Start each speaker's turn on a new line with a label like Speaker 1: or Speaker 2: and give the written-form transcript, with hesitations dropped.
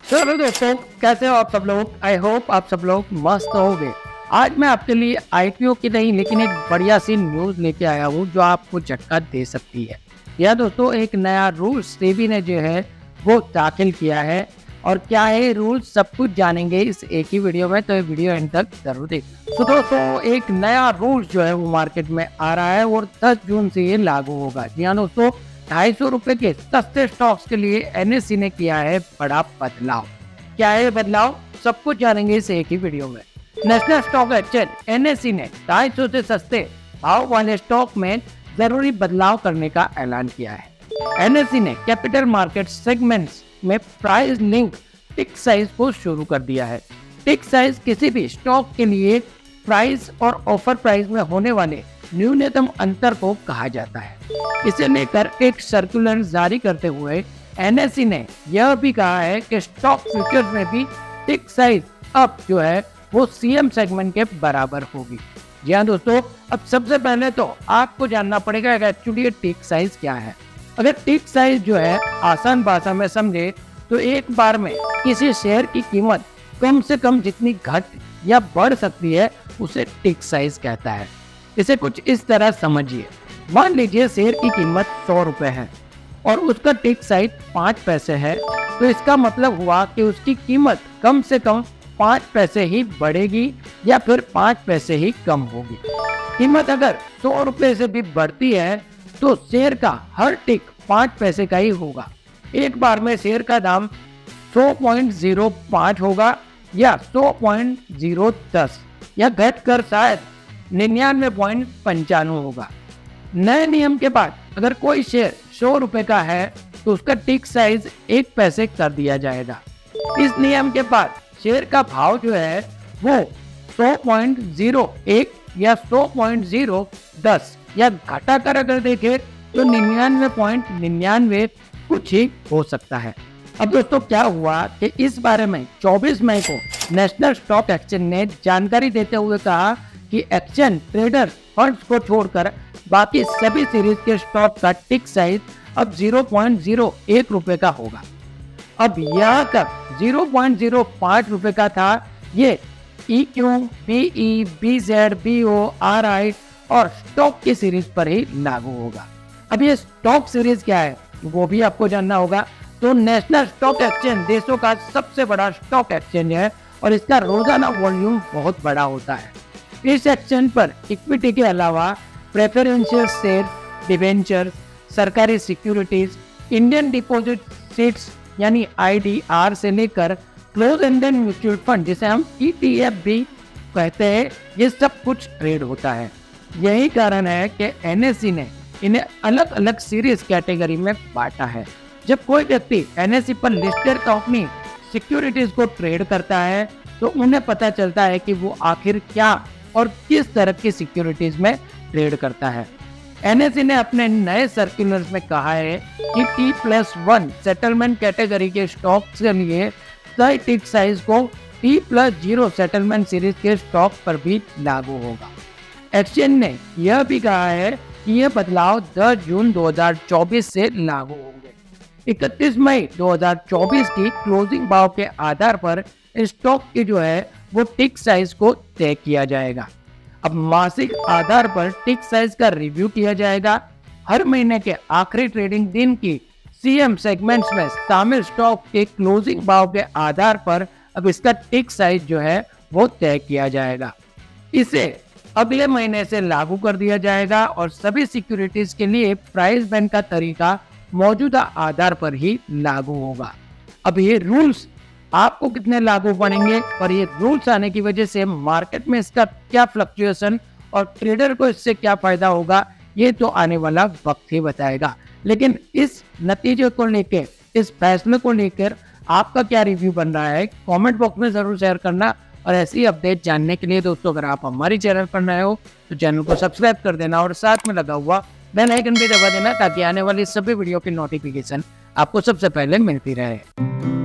Speaker 1: चलो दोस्तों, कैसे हो आप सब लोग। आई होप आप सब लोग मस्त होंगे। आज मैं आपके लिए आईपीओ की नहीं लेकिन एक बढ़िया सी न्यूज़ लेके आया हूँ जो आपको झटका दे सकती है। यह दोस्तों एक नया रूल सेबी ने जो है वो दाखिल किया है। और क्या है रूल, सब कुछ जानेंगे इस एक ही वीडियो में, तो ये वीडियो एंड तक जरूर देखना। तो दोस्तों एक नया रूल जो है वो मार्केट में आ रहा है और 10 जून से ये लागू होगा। जी हाँ दोस्तों, 250 रुपए के सस्ते स्टॉक्स के लिए एनएससी ने किया है बड़ा बदलाव। क्या है बदलाव, सब कुछ जानेंगे इस एक ही वीडियो में। नेशनल स्टॉक एक्सचेंज एनएससी ने 250 से सस्ते भाव वाले स्टॉक में जरूरी बदलाव करने का ऐलान किया है। एनएससी ने कैपिटल मार्केट सेगमेंट्स में प्राइस लिंक टिक साइज को शुरू कर दिया है। टिक साइज किसी भी स्टॉक के लिए प्राइस और ऑफर प्राइस में होने वाले न्यूनतम अंतर को कहा जाता है। इसे लेकर एक सर्कुलर जारी करते हुए एनएससी ने यह भी कहा है कि स्टॉक फ्यूचर्स में भी टिक साइज अब जो है वो सीएम सेगमेंट के बराबर होगी। जी हाँ दोस्तों, अब सबसे पहले तो आपको जानना पड़ेगा कि एक्चुअली ये टिक साइज क्या है। अगर टिक साइज जो है आसान भाषा में समझे तो एक बार में किसी शेयर की कीमत कम से कम जितनी घट या बढ़ सकती है उसे टिक साइज कहता है। इसे कुछ इस तरह समझिए, मान लीजिए शेयर की कीमत 100 रुपए है और उसका टिक साइज 5 पैसे है, तो इसका मतलब हुआ कि उसकी कीमत कम से कम 5 पैसे ही बढ़ेगी या फिर 5 पैसे ही कम होगी। कीमत अगर 100 रुपए से भी बढ़ती है तो शेयर का हर टिक 5 पैसे का ही होगा। एक बार में शेयर का दाम 100.05 होगा या 100.010 या घटकर शायद 99.95 होगा। नए नियम के बाद अगर कोई शेयर 100 रुपए का है तो उसका टिक साइज 1 पैसे कर दिया जाएगा। इस नियम के बाद शेयर का भाव जो है वो 100.01 या 100.010 या घटाकर अगर देखें तो 99.99 कुछ ही हो सकता है। अब दोस्तों क्या हुआ कि इस बारे में 24 मई को नेशनल स्टॉक एक्सचेंज ने जानकारी देते हुए कहा कि एक्सचेंज ट्रेडर फंड्स को छोड़कर बाकी सभी सीरीज के स्टॉक का टिक साइज अब 0.01 रुपए का होगा। अब यह तक 0.05 रुपए का था। ये EQ, PE, BZ, BO, RI और स्टॉक की सीरीज पर ही लागू होगा। अब ये स्टॉक सीरीज क्या है वो भी आपको जानना होगा। तो नेशनल स्टॉक एक्सचेंज देशों का सबसे बड़ा स्टॉक एक्सचेंज है और इसका रोजाना वॉल्यूम बहुत बड़ा होता है। इस एक्सचेंज पर इक्विटी के अलावा प्रेफरेंशियल शेयर, डिवेंचर, सरकारी सिक्योरिटीज, इंडियन डिपॉजिट सीट्स यानी IDR से लेकर क्लोज एंडेड म्यूचुअल फंड जिसे हम ETF भी कहते हैं, ये सब कुछ ट्रेड होता है। यही कारण है कि NSE ने इन्हें अलग अलग सीरीज कैटेगरी में बांटा है। जब कोई व्यक्ति NSE पर लिस्टेड कंपनी सिक्योरिटीज को ट्रेड करता है तो उन्हें पता चलता है कि वो आखिर क्या और किस तरह की सिक्योरिटीज में ट्रेड करता है। NSE ने अपने नए सर्कुलर्स में कहा है कि T+1 सेटलमेंट कैटेगरी के स्टॉक के लिए तय टिक साइज को T+0 सेटलमेंट सीरीज के स्टॉक पर भी लागू होगा। एक्सचेंज ने यह भी कहा है कि यह बदलाव 10 जून 2024 से लागू होंगे। 31 मई 2024 की क्लोजिंग भाव के आधार पर स्टॉक की जो है वो टिक साइज को तय किया जाएगा। अब मासिक आधार पर टिक साइज का रिव्यू किया जाएगा। हर महीने के आखिरी ट्रेडिंग दिन की सीएम सेगमेंट्स में शामिल स्टॉक के क्लोजिंग भाव के आधार पर अब इसका टिक साइज जो है वो तय किया जाएगा। इसे अगले महीने से लागू कर दिया जाएगा और सभी सिक्योरिटीज के लिए प्राइस बैंड का तरीका मौजूदा आधार पर ही लागू होगा। अब ये रूल्स आपको कितने लागू पड़ेंगे और ये रूल्स आने की वजह से मार्केट में इसका क्या फ्लक्चुएशन और ट्रेडर को इससे क्या फायदा होगा, ये तो आने वाला वक्त ही बताएगा। लेकिन इस नतीजे को लेकर, इस फैसले को लेकर आपका क्या रिव्यू बन रहा है कमेंट बॉक्स में जरूर शेयर करना। और ऐसी अपडेट जानने के लिए दोस्तों अगर आप हमारी चैनल पर नए हो तो चैनल को सब्सक्राइब कर देना और साथ में लगा हुआ बेल आइकन भी दबा देना ताकि आने वाली सभी वीडियो की नोटिफिकेशन आपको सबसे पहले मिलती रहे।